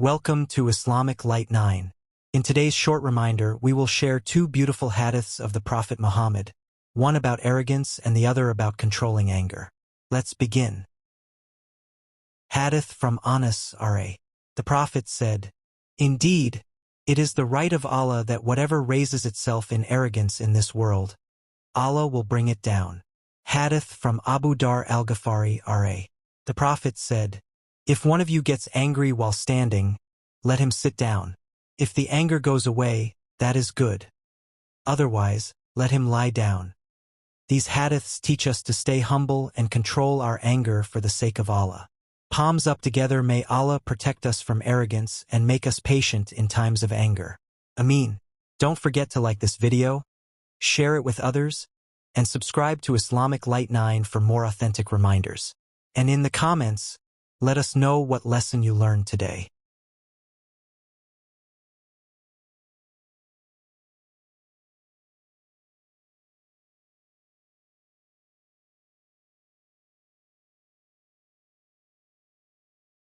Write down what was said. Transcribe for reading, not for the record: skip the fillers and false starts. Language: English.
Welcome to Islamic Light 9. In today's short reminder, we will share two beautiful hadiths of the Prophet Muhammad, one about arrogance and the other about controlling anger. Let's begin. Hadith from Anas R.A. The Prophet said, "Indeed, it is the right of Allah that whatever raises itself in arrogance in this world, Allah will bring it down." Hadith from Abu Dharr al-Ghifari R.A. The Prophet said, "If one of you gets angry while standing, let him sit down. If the anger goes away, that is good. Otherwise, let him lie down." These hadiths teach us to stay humble and control our anger for the sake of Allah. Palms up together, may Allah protect us from arrogance and make us patient in times of anger. Ameen. Don't forget to like this video, share it with others, and subscribe to Islamic Light 9 for more authentic reminders. And in the comments, let us know what lesson you learned today.